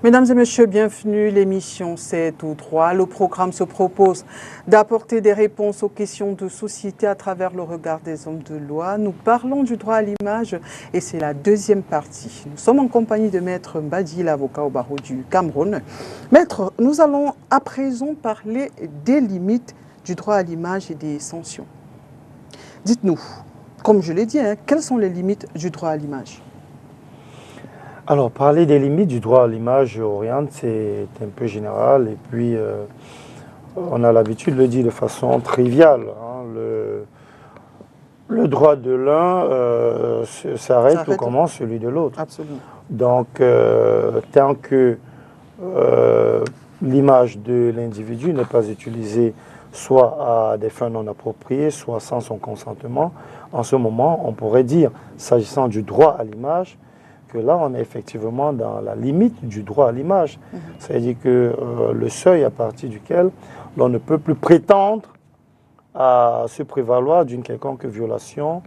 Mesdames et messieurs, bienvenue. L'émission C'est tout droit. Le programme se propose d'apporter des réponses aux questions de société à travers le regard des hommes de loi. Nous parlons du droit à l'image et c'est la deuxième partie. Nous sommes en compagnie de Maître Mbadi, l'avocat au barreau du Cameroun. Maître, nous allons à présent parler des limites du droit à l'image et des sanctions. Dites-nous, comme je l'ai dit, quelles sont les limites du droit à l'image ? Alors, parler des limites du droit à l'image, Oriane, c'est un peu général et puis on a l'habitude de le dire de façon triviale. Le droit de l'un s'arrête ou commence celui de l'autre. Absolument. Donc, tant que l'image de l'individu n'est pas utilisée soit à des fins non appropriées, soit sans son consentement, en ce moment, on pourrait dire, s'agissant du droit à l'image, que là, on est effectivement dans la limite du droit à l'image. C'est-à-dire que le seuil à partir duquel l'on ne peut plus prétendre à se prévaloir d'une quelconque violation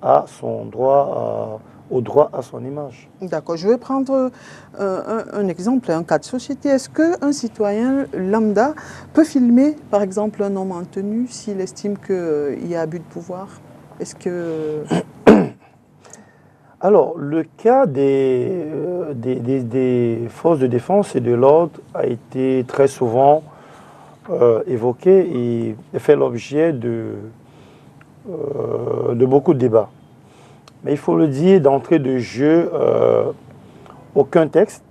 à son droit, au droit à son image. D'accord. Je vais prendre un exemple, un cas de société. Est-ce qu'un citoyen lambda peut filmer, par exemple, un homme en tenue s'il estime qu'il y a abus de pouvoir? Est-ce que... Alors, le cas des forces de défense et de l'ordre a été très souvent évoqué et fait l'objet de beaucoup de débats. Mais il faut le dire d'entrée de jeu, aucun texte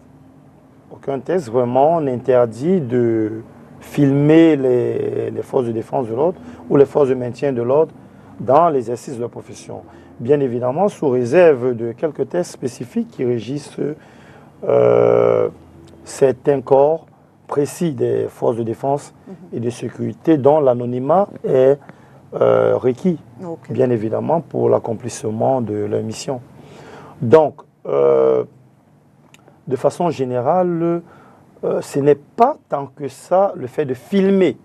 vraiment n'interdit de filmer les forces de défense de l'ordre ou les forces de maintien de l'ordre dans l'exercice de la profession. Bien évidemment, sous réserve de quelques tests spécifiques qui régissent certains corps précis des forces de défense et de sécurité dont l'anonymat est requis, bien évidemment, pour l'accomplissement de leur mission. Donc, de façon générale, ce n'est pas tant que ça le fait de filmer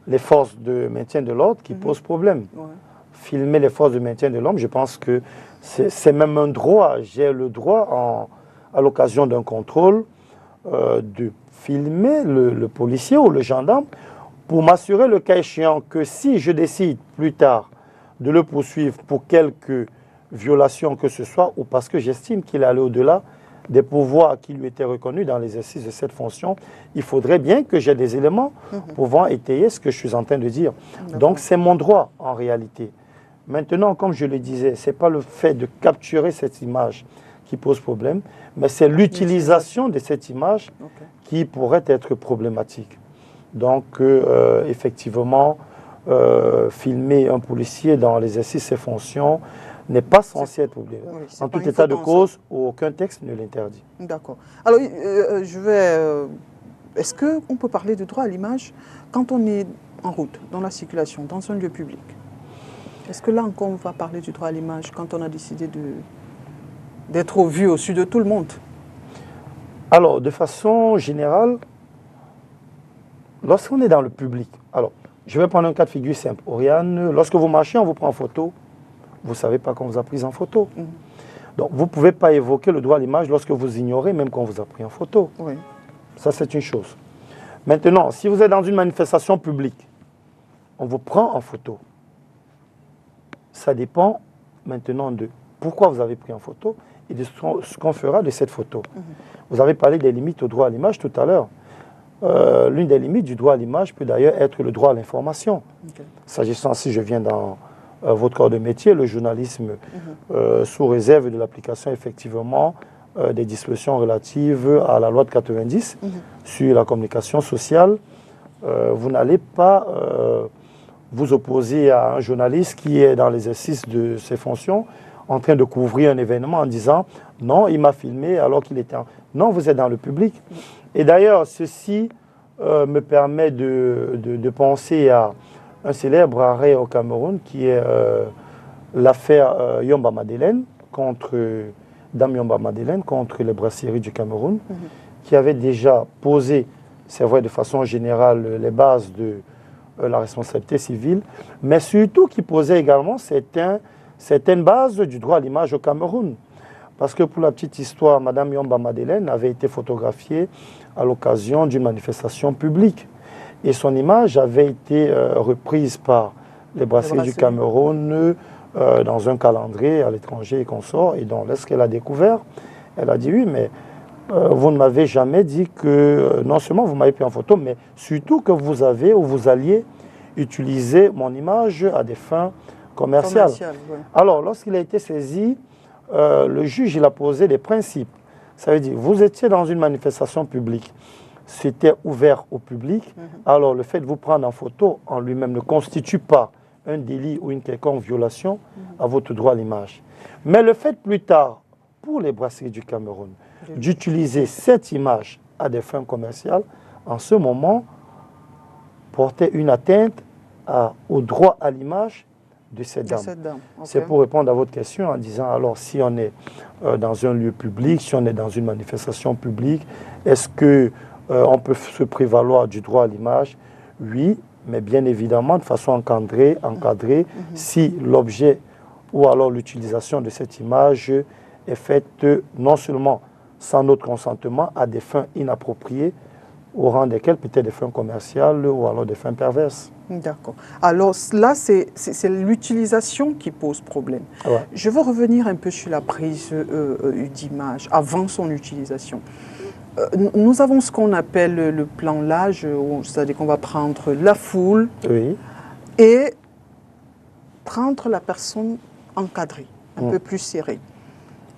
les forces de maintien de l'ordre qui pose problème. Ouais. Filmer les forces de maintien de l'ordre, je pense que c'est même un droit. J'ai le droit, à l'occasion d'un contrôle, de filmer le policier ou le gendarme pour m'assurer, le cas échéant, que si je décide plus tard de le poursuivre pour quelque violation que ce soit ou parce que j'estime qu'il est allé au-delà des pouvoirs qui lui étaient reconnus dans l'exercice de cette fonction, il faudrait bien que j'ai des éléments pouvant étayer ce que je suis en train de dire. Donc c'est mon droit en réalité. Maintenant, comme je le disais, ce n'est pas le fait de capturer cette image qui pose problème, mais c'est l'utilisation de cette image qui pourrait être problématique. Donc, effectivement, filmer un policier dans l'exercice de ses fonctions n'est pas censé être problématique. Oui, en tout état de cause, aucun texte ne l'interdit. D'accord. Alors, est-ce qu'on peut parler de droit à l'image quand on est en route, dans la circulation, dans un lieu public? Est-ce que là encore, on va parler du droit à l'image quand on a décidé d'être vu au-dessus de tout le monde? Alors, de façon générale, lorsqu'on est dans le public, alors, je vais prendre un cas de figure simple. Oriane, lorsque vous marchez, on vous prend en photo, vous ne savez pas qu'on vous a pris en photo. Donc, vous ne pouvez pas évoquer le droit à l'image lorsque vous ignorez même qu'on vous a pris en photo. Oui. Ça, c'est une chose. Maintenant, si vous êtes dans une manifestation publique, on vous prend en photo. Ça dépend maintenant de pourquoi vous avez pris en photo et de ce qu'on fera de cette photo. Vous avez parlé des limites au droit à l'image tout à l'heure. L'une des limites du droit à l'image peut d'ailleurs être le droit à l'information. S'agissant, si je viens dans votre corps de métier, le journalisme, sous réserve de l'application effectivement des dispositions relatives à la loi de 90 sur la communication sociale, vous n'allez pas vous opposer à un journaliste qui est dans l'exercice de ses fonctions en train de couvrir un événement en disant « Non, il m'a filmé alors qu'il était... » Non, vous êtes dans le public. Et d'ailleurs, ceci me permet de penser à un célèbre arrêt au Cameroun qui est l'affaire Yomba Madeleine Dame Yomba Madeleine contre les brasseries du Cameroun, qui avait déjà posé, c'est vrai de façon générale, les bases de la responsabilité civile, mais surtout qui posait également certaines bases du droit à l'image au Cameroun. Parce que pour la petite histoire, Mme Yomba Madeleine avait été photographiée à l'occasion d'une manifestation publique. Et son image avait été reprise par les brasseries du Cameroun dans un calendrier à l'étranger et consorts. Et donc, lorsqu'elle a découvert, elle a dit oui, mais vous ne m'avez jamais dit que non seulement vous m'avez pris en photo, mais surtout que vous avez ou vous alliez utiliser mon image à des fins commerciales. Ouais. Alors, lorsqu'il a été saisi, le juge il a posé des principes. Ça veut dire, vous étiez dans une manifestation publique, c'était ouvert au public, alors le fait de vous prendre en photo en lui-même ne constitue pas un délit ou une quelconque violation à votre droit à l'image. Mais le fait plus tard, pour les brasseries du Cameroun, d'utiliser cette image à des fins commerciales, en ce moment, portait une atteinte au droit à l'image de cette dame. Okay. C'est pour répondre à votre question en disant, alors si on est dans un lieu public, si on est dans une manifestation publique, est-ce que on peut se prévaloir du droit à l'image? Oui, mais bien évidemment de façon encadrée, si l'objet ou alors l'utilisation de cette image est faite non seulement sans notre consentement à des fins inappropriées, au rang desquelles peut-être des fins commerciales ou alors des fins perverses. D'accord. Alors là, c'est l'utilisation qui pose problème. Ouais. Je veux revenir un peu sur la prise d'image avant son utilisation. Nous avons ce qu'on appelle le plan large, c'est-à-dire qu'on va prendre la foule et prendre la personne encadrée, un peu plus serrée.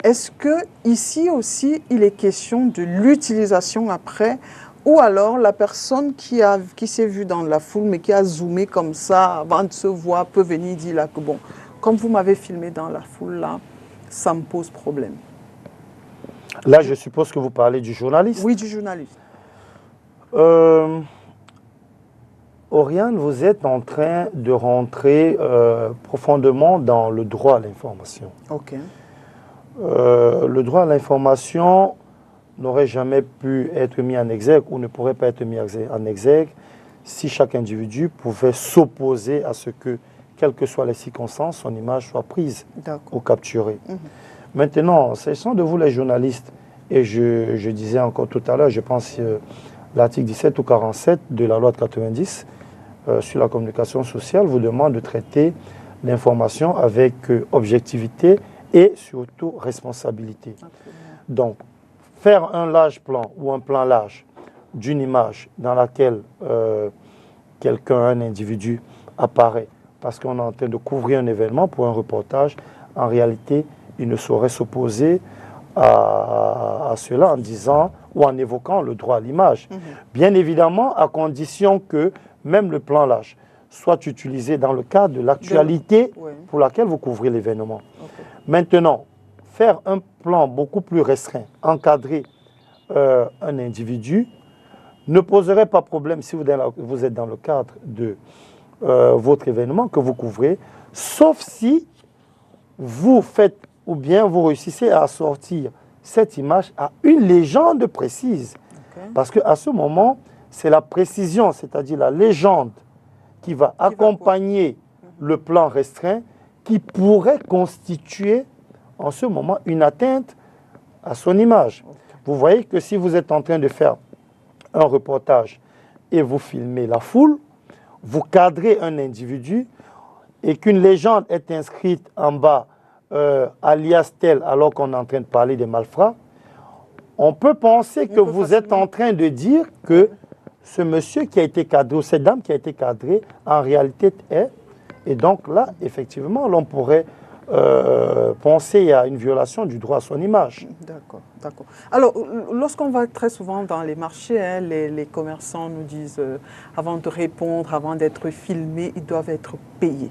Est-ce que ici aussi, il est question de l'utilisation après, ou alors la personne qui s'est vue dans la foule, mais qui a zoomé comme ça avant de se voir, peut venir dire là que bon, comme vous m'avez filmé dans la foule là, ça me pose problème. Là, je suppose que vous parlez du journaliste. Oui, du journaliste. Oriane, vous êtes en train de rentrer profondément dans le droit à l'information. Ok. Le droit à l'information n'aurait jamais pu être mis en exergue ou ne pourrait pas être mis en exergue si chaque individu pouvait s'opposer à ce que, quelles que soient les circonstances, son image soit prise ou capturée. Maintenant, s'agissant de vous les journalistes, et je disais encore tout à l'heure, je pense l'article 17 ou 47 de la loi de 90 sur la communication sociale vous demande de traiter l'information avec objectivité et surtout responsabilité. Donc, faire un large plan ou un plan large d'une image dans laquelle quelqu'un, un individu apparaît parce qu'on est en train de couvrir un événement pour un reportage, en réalité, il ne saurait s'opposer à cela en disant ou en évoquant le droit à l'image. Bien évidemment, à condition que même le plan large soit utilisé dans le cadre de l'actualité pour laquelle vous couvrez l'événement. Maintenant, faire un plan beaucoup plus restreint, encadrer un individu, ne poserait pas problème si vous êtes dans le cadre de votre événement que vous couvrez, sauf si vous faites ou bien vous réussissez à assortir cette image à une légende précise. Parce qu'à ce moment, c'est la précision, c'est-à-dire la légende qui va accompagner le plan restreint qui pourrait constituer en ce moment une atteinte à son image. Vous voyez que si vous êtes en train de faire un reportage et vous filmez la foule, vous cadrez un individu et qu'une légende est inscrite en bas, alias tel, alors qu'on est en train de parler des malfrats, on peut penser que vous êtes en train de dire que ce monsieur qui a été cadré, ou cette dame qui a été cadrée, en réalité est. Et donc là, effectivement, l'on pourrait penser à une violation du droit à son image. D'accord, d'accord. Alors, lorsqu'on va très souvent dans les marchés, hein, les commerçants nous disent, avant de répondre, avant d'être filmés, ils doivent être payés.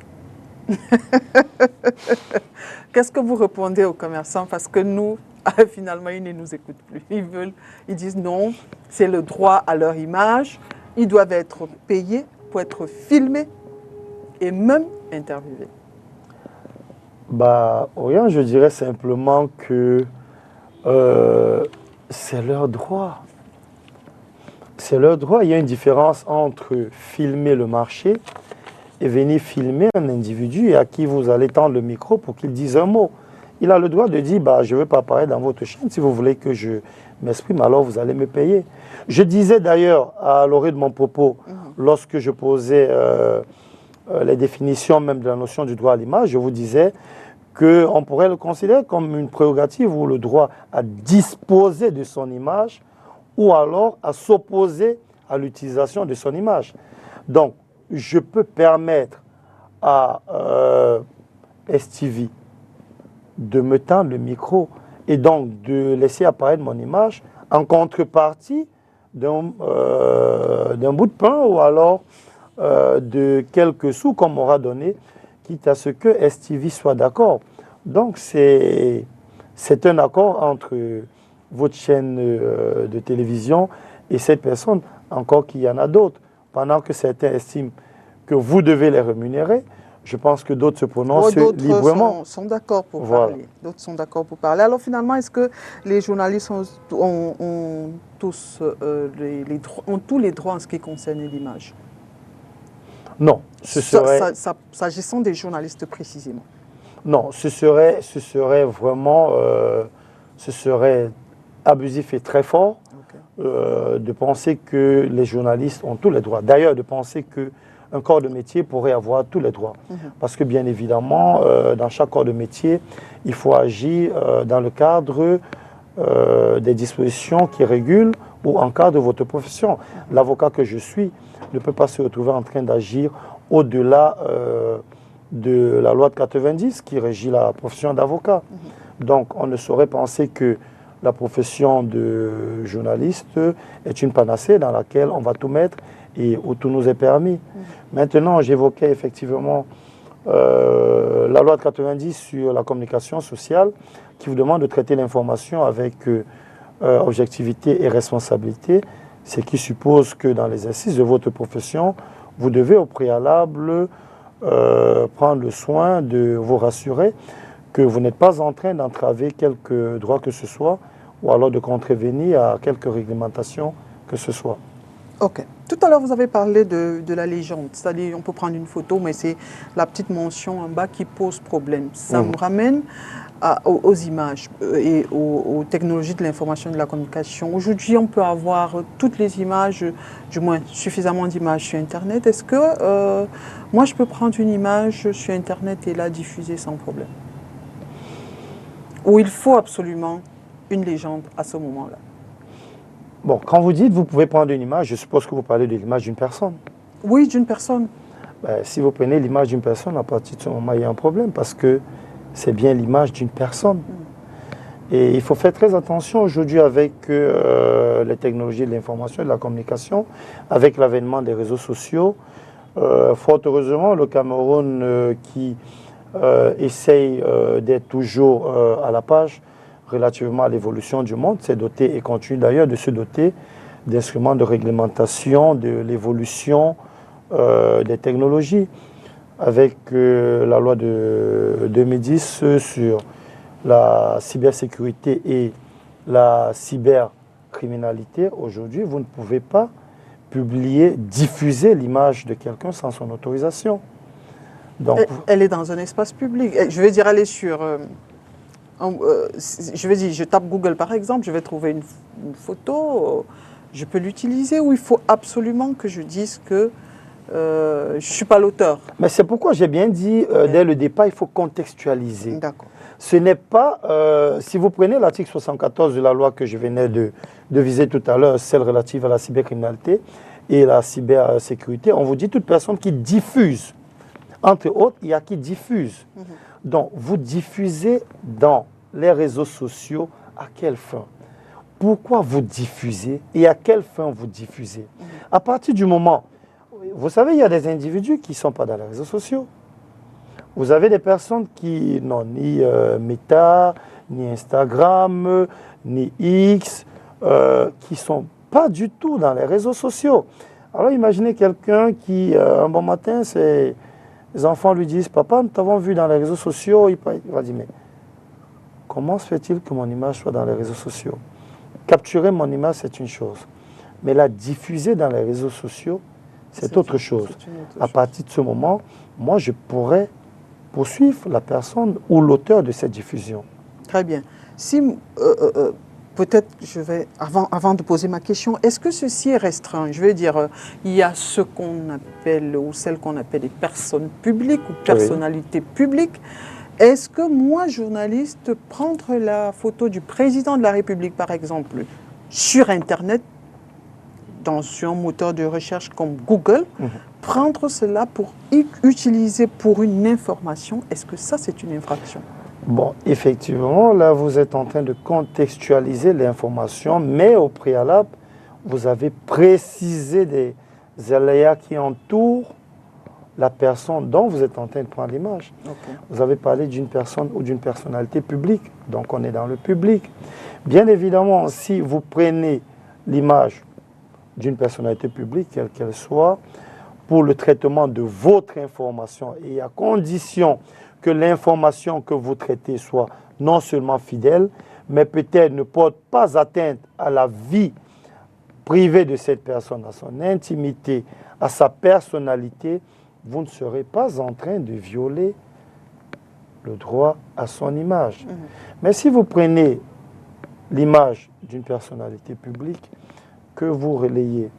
Qu'est-ce que vous répondez aux commerçants? Parce que nous, finalement, ils ne nous écoutent plus. Ils disent non, c'est le droit à leur image. Ils doivent être payés pour être filmés et même interviewés. Oriane, je dirais simplement que c'est leur droit. C'est leur droit. Il y a une différence entre filmer le marché et venir filmer un individu à qui vous allez tendre le micro pour qu'il dise un mot. il a le droit de dire, bah, je ne veux pas apparaître dans votre chaîne. Si vous voulez que je m'exprime, alors vous allez me payer. Je disais d'ailleurs à l'orée de mon propos, lorsque je posais les définitions même de la notion du droit à l'image, je vous disais qu'on pourrait le considérer comme une prérogative ou le droit à disposer de son image ou alors à s'opposer à l'utilisation de son image. Donc, je peux permettre à STV de me tendre le micro et donc de laisser apparaître mon image en contrepartie d'un bout de pain ou alors de quelques sous qu'on m'aura donné, quitte à ce que STV soit d'accord. Donc c'est un accord entre votre chaîne de télévision et cette personne, encore qu'il y en a d'autres. Pendant que certains estiment que vous devez les rémunérer, je pense que d'autres se prononcent librement. D'autres sont d'accord pour parler. D'autres sont d'accord pour parler. Alors finalement, est-ce que les journalistes ont tous les droits en ce qui concerne l'image? Non. S'agissant des journalistes précisément. Non, ce serait vraiment ce serait abusif et très fort de penser que les journalistes ont tous les droits. D'ailleurs, de penser qu'un corps de métier pourrait avoir tous les droits. Parce que bien évidemment, dans chaque corps de métier, il faut agir dans le cadre des dispositions qui régulent ou encadrent votre profession. L'avocat que je suis ne peut pas se retrouver en train d'agir au-delà de la loi de 90 qui régit la profession d'avocat. Donc on ne saurait penser que la profession de journaliste est une panacée dans laquelle on va tout mettre et où tout nous est permis. Maintenant, j'évoquais effectivement la loi de 90 sur la communication sociale qui vous demande de traiter l'information avec objectivité et responsabilité, ce qui suppose que dans l'exercice de votre profession, vous devez au préalable prendre le soin de vous rassurer que vous n'êtes pas en train d'entraver quelque droit que ce soit ou alors de contrevenir à quelque réglementation que ce soit. Ok. Tout à l'heure, vous avez parlé de la légende, c'est-à-dire on peut prendre une photo, mais c'est la petite mention en bas qui pose problème. Ça me ramène aux images et aux technologies de l'information et de la communication. Aujourd'hui, on peut avoir toutes les images, du moins suffisamment d'images sur Internet. Est-ce que moi, je peux prendre une image sur Internet et la diffuser sans problème? Ou il faut absolument une légende à ce moment-là? Bon, quand vous dites vous pouvez prendre une image, je suppose que vous parlez de l'image d'une personne. Oui, d'une personne. Ben, si vous prenez l'image d'une personne, à partir de ce moment, il y a un problème parce que c'est bien l'image d'une personne. Et il faut faire très attention aujourd'hui avec les technologies de l'information et de la communication, avec l'avènement des réseaux sociaux. Fort heureusement, le Cameroun qui essaye d'être toujours à la page relativement à l'évolution du monde, s'est doté et continue d'ailleurs de se doter d'instruments de réglementation de l'évolution des technologies. Avec la loi de 2010 sur la cybersécurité et la cybercriminalité, aujourd'hui, vous ne pouvez pas publier, diffuser l'image de quelqu'un sans son autorisation. Donc, elle est dans un espace public. Je veux dire, elle est sur... je tape Google par exemple, je vais trouver une photo, je peux l'utiliser ou il faut absolument que je dise que je ne suis pas l'auteur? Mais c'est pourquoi j'ai bien dit, dès le départ, il faut contextualiser. D'accord. Ce n'est pas, si vous prenez l'article 74 de la loi que je venais de viser tout à l'heure, celle relative à la cybercriminalité et la cybersécurité, on vous dit toute personne qui diffuse. Entre autres, il y a qui diffuse. Donc, vous diffusez dans les réseaux sociaux à quelle fin? Pourquoi vous diffusez et à quelle fin vous diffusez? À partir du moment, vous savez, il y a des individus qui ne sont pas dans les réseaux sociaux. Vous avez des personnes qui n'ont ni Meta, ni Instagram, ni X, qui ne sont pas du tout dans les réseaux sociaux. Alors imaginez quelqu'un qui, un bon matin, les enfants lui disent « Papa, nous t'avons vu dans les réseaux sociaux ». Il va dire « Mais comment se fait-il que mon image soit dans les réseaux sociaux ?» Capturer mon image, c'est une chose. Mais la diffuser dans les réseaux sociaux, c'est autre chose. À partir de ce moment, moi, je pourrais poursuivre la personne ou l'auteur de cette diffusion. Très bien. Si, peut-être, avant de poser ma question, est-ce que ceci est restreint? Je veux dire, il y a ce qu'on appelle, ou celles qu'on appelle des personnes publiques ou personnalités publiques. Est-ce que moi, journaliste, prendre la photo du président de la République, par exemple, sur Internet, dans un moteur de recherche comme Google, prendre cela pour utiliser pour une information, est-ce que ça, c'est une infraction? Bon, effectivement, là, vous êtes en train de contextualiser l'information, mais au préalable, vous avez précisé des aléas qui entourent la personne dont vous êtes en train de prendre l'image. Okay. Vous avez parlé d'une personne ou d'une personnalité publique, donc on est dans le public. Bien évidemment, si vous prenez l'image d'une personnalité publique, quelle qu'elle soit, pour le traitement de votre information, et à condition que l'information que vous traitez soit non seulement fidèle, mais peut-être ne porte pas atteinte à la vie privée de cette personne, à son intimité, à sa personnalité, vous ne serez pas en train de violer le droit à son image. Mais si vous prenez l'image d'une personnalité publique que vous relayez,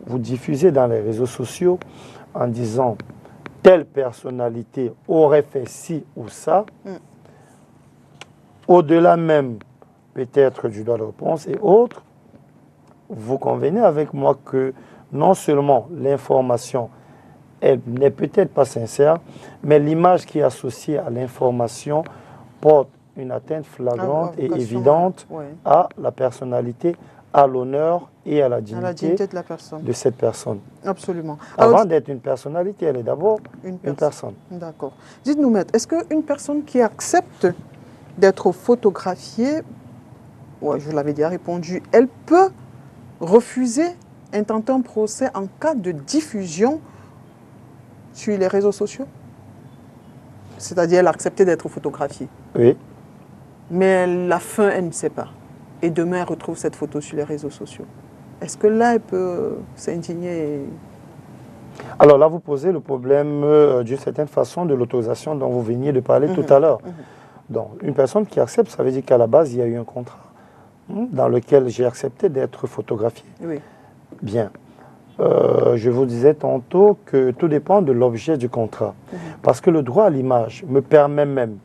vous diffusez dans les réseaux sociaux en disant telle personnalité aurait fait ci ou ça, au-delà même peut-être du droit de réponse et autres, vous convenez avec moi que non seulement l'information elle n'est peut-être pas sincère, mais l'image qui est associée à l'information porte une atteinte flagrante et évidente à la personnalité, à l'honneur et à la dignité de la personne. De cette personne. Absolument. Avant d'être une personnalité, elle est d'abord une personne. D'accord. Dites-nous, maître, est-ce qu'une personne qui accepte d'être photographiée, je l'avais déjà répondu, elle peut refuser intenter un procès en cas de diffusion sur les réseaux sociaux? C'est-à-dire, elle a accepté d'être photographiée. Oui. Mais la fin, elle ne sait pas. Et demain, elle retrouve cette photo sur les réseaux sociaux. Est-ce que là, elle peut s'indigner? Alors là, vous posez le problème, d'une certaine façon, de l'autorisation dont vous veniez de parler tout à l'heure. Donc, une personne qui accepte, ça veut dire qu'à la base, il y a eu un contrat dans lequel j'ai accepté d'être photographié. Oui. Bien. Je vous disais tantôt que tout dépend de l'objet du contrat. Parce que le droit à l'image me permet même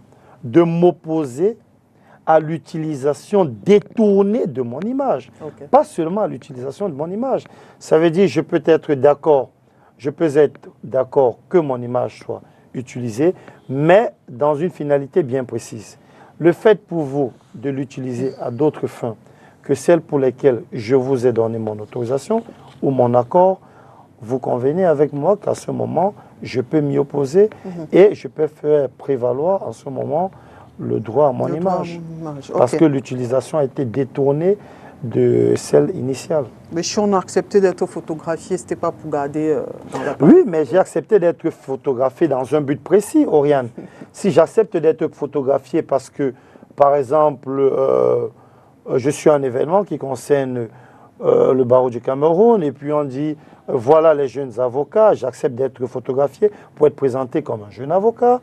de m'opposer à l'utilisation détournée de mon image. Pas seulement à l'utilisation de mon image. Ça veut dire que je peux être d'accord que mon image soit utilisée, mais dans une finalité bien précise. Le fait pour vous de l'utiliser à d'autres fins que celles pour lesquelles je vous ai donné mon autorisation ou mon accord, vous convenez avec moi qu'à ce moment, je peux m'y opposer et je peux faire prévaloir en ce moment le droit à mon image. Parce que l'utilisation a été détournée de celle initiale. Mais si on a accepté d'être photographié, ce n'était pas pour garder dans la... Oui, mais j'ai accepté d'être photographié dans un but précis, Oriane. Si j'accepte d'être photographié parce que, par exemple, je suis à un événement qui concerne le barreau du Cameroun, et puis on dit, voilà les jeunes avocats, j'accepte d'être photographié pour être présenté comme un jeune avocat,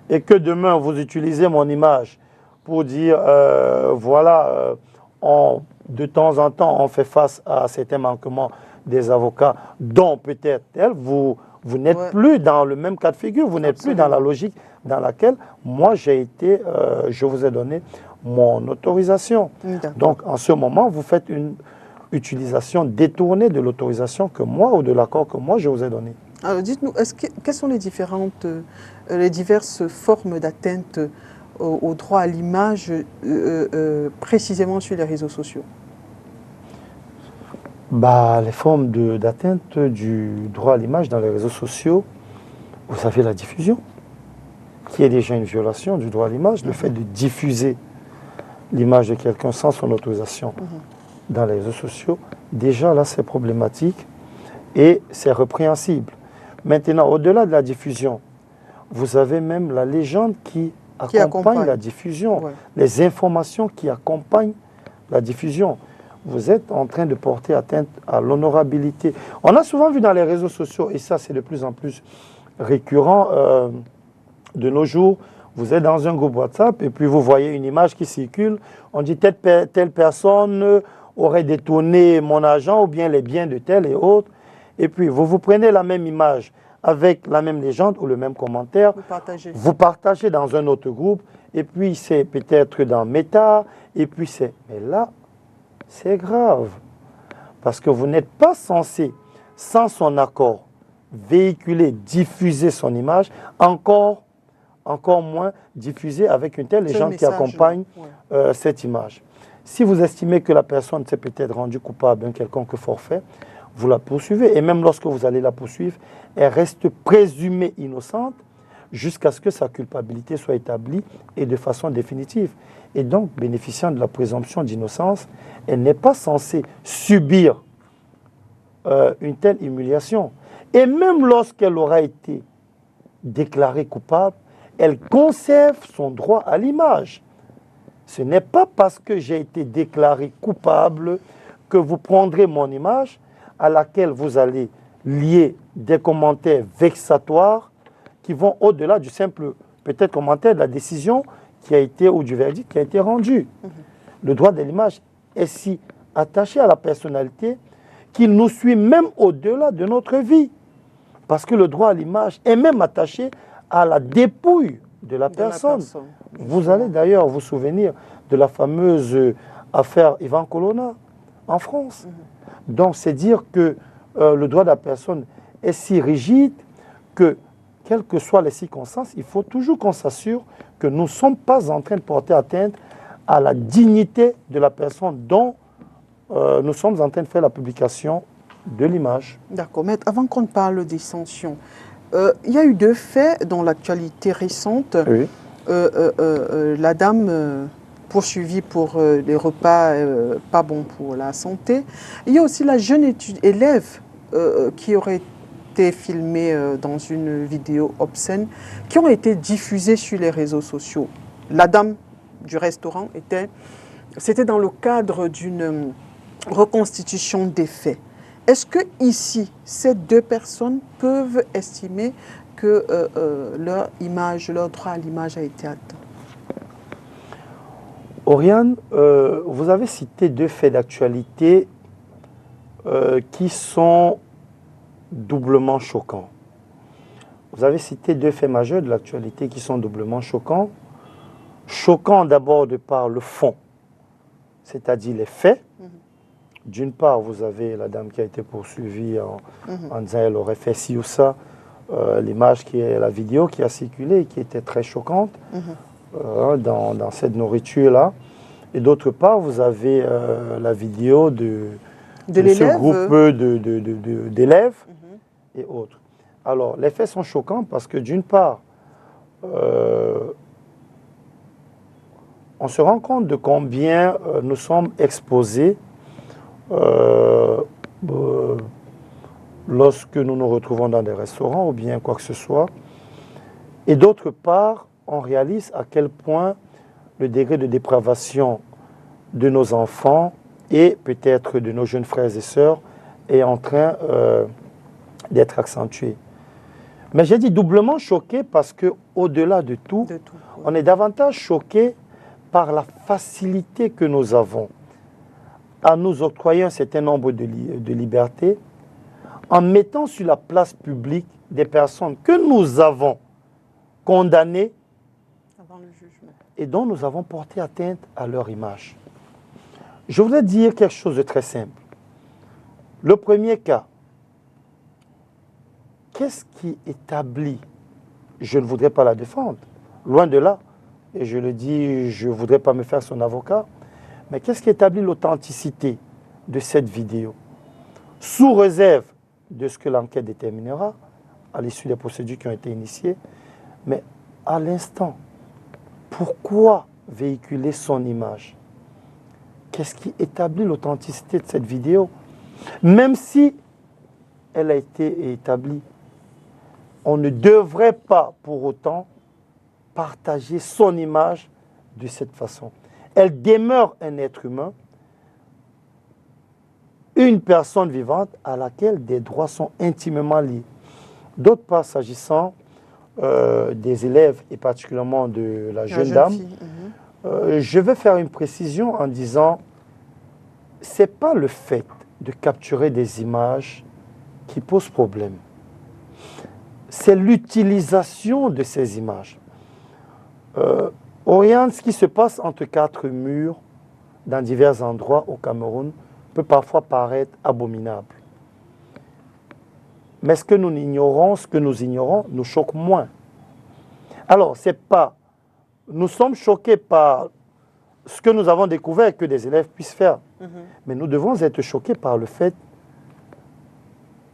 et que demain vous utilisez mon image pour dire, de temps en temps on fait face à certains manquements des avocats, dont peut-être vous n'êtes plus dans le même cas de figure, vous n'êtes plus dans la logique dans laquelle moi j'ai été, je vous ai donné mon autorisation. Donc en ce moment, vous faites une utilisation détournée de l'autorisation que moi ou de l'accord que moi je vous ai donné. Alors dites-nous, quelles sont les diverses formes d'atteinte au droit à l'image précisément sur les réseaux sociaux? Les formes d'atteinte du droit à l'image dans les réseaux sociaux, vous avez la diffusion, qui est déjà une violation du droit à l'image, le fait de diffuser l'image de quelqu'un sans son autorisation dans les réseaux sociaux, déjà là c'est problématique et c'est répréhensible. Maintenant, au-delà de la diffusion, vous avez même la légende qui accompagne la diffusion, les informations qui accompagnent la diffusion. Vous êtes en train de porter atteinte à l'honorabilité. On a souvent vu dans les réseaux sociaux, et ça c'est de plus en plus récurrent, de nos jours, vous êtes dans un groupe WhatsApp et puis vous voyez une image qui circule. On dit telle personne aurait détourné mon argent ou bien les biens de tel et autre. Et puis vous prenez la même image avec la même légende ou le même commentaire. Vous partagez dans un autre groupe. Et puis c'est peut-être dans Meta. Et puis c'est... Mais là, c'est grave. Parce que vous n'êtes pas censé, sans son accord, véhiculer, diffuser son image, encore moins diffuser avec une telle légende qui accompagne cette image. Si vous estimez que la personne s'est peut-être rendue coupable d'un quelconque forfait, vous la poursuivez. Et même lorsque vous allez la poursuivre, elle reste présumée innocente jusqu'à ce que sa culpabilité soit établie et de façon définitive. Et donc, bénéficiant de la présomption d'innocence, elle n'est pas censée subir une telle humiliation. Et même lorsqu'elle aura été déclarée coupable, elle conserve son droit à l'image. Ce n'est pas parce que j'ai été déclaré coupable que vous prendrez mon image à laquelle vous allez lier des commentaires vexatoires qui vont au-delà du simple, peut-être, commentaire de la décision qui a été, ou du verdict qui a été rendu. Le droit de l'image est si attaché à la personnalité qu'il nous suit même au-delà de notre vie. Parce que le droit à l'image est même attaché à la dépouille de la personne. Vous allez d'ailleurs vous souvenir de la fameuse affaire Ivan Colonna en France. Donc c'est dire que le droit de la personne est si rigide que, quelles que soient les circonstances, il faut toujours qu'on s'assure que nous ne sommes pas en train de porter atteinte à la dignité de la personne dont nous sommes en train de faire la publication de l'image. D'accord, mais avant qu'on ne parle des sanctions, il y a eu 2 faits dans l'actualité récente. Oui. La dame poursuivie pour les repas pas bons pour la santé. Il y a aussi la jeune élève qui aurait été filmée dans une vidéo obscène, qui ont été diffusées sur les réseaux sociaux. La dame du restaurant c'était dans le cadre d'une reconstitution des faits. Est-ce que ici, ces 2 personnes peuvent estimer que leur image, leur droit à l'image a été atteint? Oriane, vous avez cité 2 faits d'actualité qui sont doublement choquants. Vous avez cité 2 faits majeurs de l'actualité qui sont doublement choquants. Choquants d'abord de par le fond, c'est-à-dire les faits. D'une part, vous avez la dame qui a été poursuivie en disant qu'elle aurait fait ci ou ça. L'image qui est la vidéo qui a circulé et qui était très choquante dans cette nourriture-là. Et d'autre part, vous avez la vidéo de ce groupe d'élèves et autres. Alors, les faits sont choquants parce que d'une part, on se rend compte de combien nous sommes exposés lorsque nous nous retrouvons dans des restaurants ou bien quoi que ce soit. Et d'autre part, on réalise à quel point le degré de dépravation de nos enfants et peut-être de nos jeunes frères et sœurs est en train d'être accentué. Mais j'ai dit doublement choqué parce qu'au-delà de tout, on est davantage choqué par la facilité que nous avons à nous octroyer un certain nombre de libertés en mettant sur la place publique des personnes que nous avons condamnées avant le jugement et dont nous avons porté atteinte à leur image. Je voudrais dire quelque chose de très simple. Le premier cas, qu'est-ce qui établit, je ne voudrais pas la défendre, loin de là, et je le dis, je ne voudrais pas me faire son avocat, mais qu'est-ce qui établit l'authenticité de cette vidéo? Sous réserve de ce que l'enquête déterminera, à l'issue des procédures qui ont été initiées, mais à l'instant, pourquoi véhiculer son image? Qu'est-ce qui établit l'authenticité de cette vidéo? Même si elle a été établie, on ne devrait pas pour autant partager son image de cette façon. Elle demeure un être humain, une personne vivante à laquelle des droits sont intimement liés. D'autre part, s'agissant des élèves et particulièrement de la jeune dame, je vais faire une précision en disant ce n'est pas le fait de capturer des images qui pose problème. C'est l'utilisation de ces images. Oriane, ce qui se passe entre quatre murs dans divers endroits au Cameroun peut parfois paraître abominable. Mais ce que nous ignorons, nous choque moins. Alors, c'est pas... Nous sommes choqués par ce que nous avons découvert que des élèves puissent faire. Mais nous devons être choqués par le fait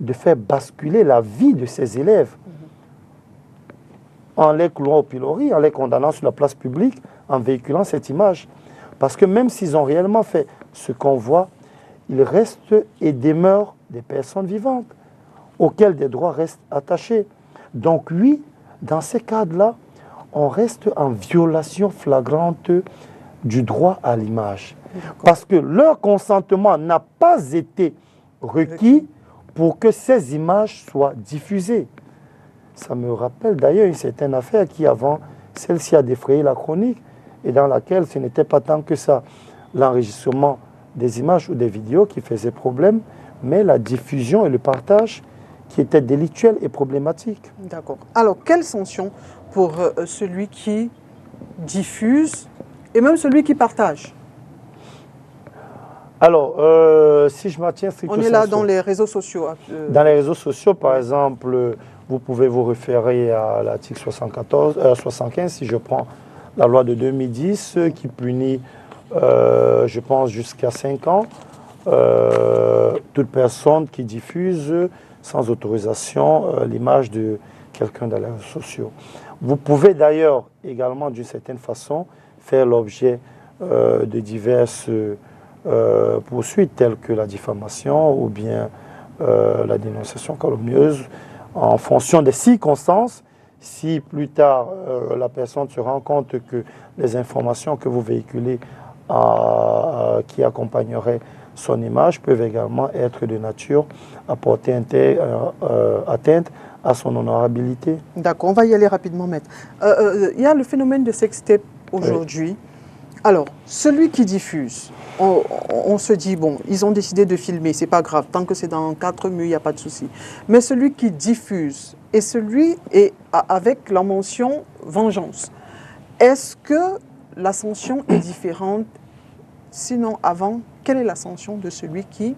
de faire basculer la vie de ces élèves en les clouant au pilori, en les condamnant sur la place publique, en véhiculant cette image. Parce que même s'ils ont réellement fait ce qu'on voit, ils restent et demeurent des personnes vivantes auxquelles des droits restent attachés. Donc oui, dans ces cadres-là, on reste en violation flagrante du droit à l'image. Parce que leur consentement n'a pas été requis pour que ces images soient diffusées. Ça me rappelle d'ailleurs une certaine affaire qui, avant celle-ci, a défrayé la chronique et dans laquelle ce n'était pas tant que ça l'enregistrement des images ou des vidéos qui faisait problème, mais la diffusion et le partage qui étaient délictuels et problématiques. D'accord. Alors, quelle sanction pour celui qui diffuse et même celui qui partage? Alors, si je maintiens strictement... On est là dans les réseaux sociaux. Dans les réseaux sociaux, par exemple, vous pouvez vous référer à l'article 75, si je prends la loi de 2010, qui punit, je pense, jusqu'à 5 ans, toute personne qui diffuse sans autorisation l'image de quelqu'un dans les réseaux sociaux. Vous pouvez d'ailleurs également, d'une certaine façon, faire l'objet de diverses poursuites telles que la diffamation ou bien la dénonciation calomnieuse en fonction des circonstances. Si plus tard la personne se rend compte que les informations que vous véhiculez qui accompagneraient son image peuvent également être de nature à porter atteinte à son honorabilité. D'accord, on va y aller rapidement, maître. Il y a le phénomène de sextape aujourd'hui. Oui. Alors, celui qui diffuse, on se dit, bon, ils ont décidé de filmer, c'est pas grave, tant que c'est dans 4 murs, il n'y a pas de souci. Mais celui qui diffuse, et celui avec la mention vengeance, est-ce que la sanction est différente? Sinon, avant, quelle est la sanction de celui qui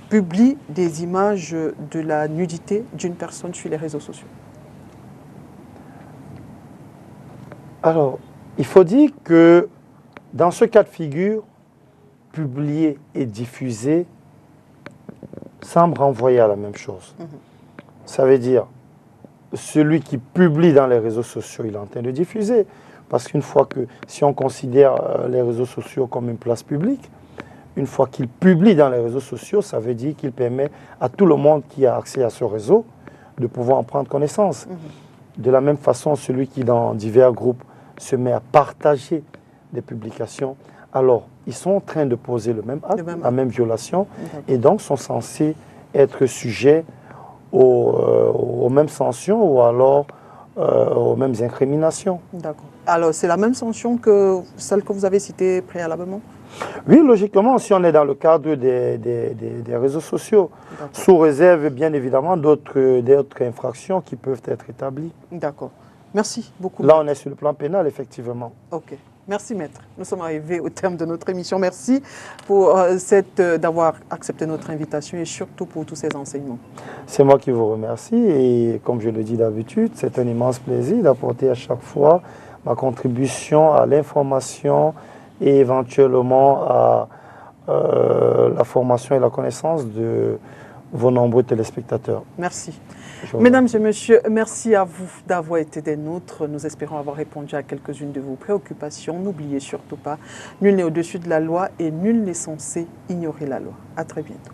publie des images de la nudité d'une personne sur les réseaux sociaux? Alors, il faut dire que dans ce cas de figure, publier et diffuser semble renvoyer à la même chose. Ça veut dire, celui qui publie dans les réseaux sociaux, il est en train de diffuser. Parce qu'une fois que, si on considère les réseaux sociaux comme une place publique, une fois qu'il publie dans les réseaux sociaux, ça veut dire qu'il permet à tout le monde qui a accès à ce réseau de pouvoir en prendre connaissance. De la même façon, celui qui, dans divers groupes, se met à partager des publications, alors ils sont en train de poser le même acte, la même violation, et donc sont censés être sujets aux mêmes sanctions ou alors aux mêmes incriminations. D'accord. Alors, c'est la même sanction que celle que vous avez citée préalablement? Oui, logiquement, si on est dans le cadre des réseaux sociaux, sous réserve bien évidemment d'autres infractions qui peuvent être établies. D'accord. Merci beaucoup. Là, on est sur le plan pénal, effectivement. Ok. Merci, maître. Nous sommes arrivés au terme de notre émission. Merci pour d'avoir accepté notre invitation et surtout pour tous ces enseignements. C'est moi qui vous remercie et comme je le dis d'habitude, c'est un immense plaisir d'apporter à chaque fois ma contribution à l'information et éventuellement à la formation et la connaissance de vos nombreux téléspectateurs. Merci. Mesdames et messieurs, merci à vous d'avoir été des nôtres. Nous espérons avoir répondu à quelques-unes de vos préoccupations. N'oubliez surtout pas, nul n'est au-dessus de la loi et nul n'est censé ignorer la loi. À très bientôt.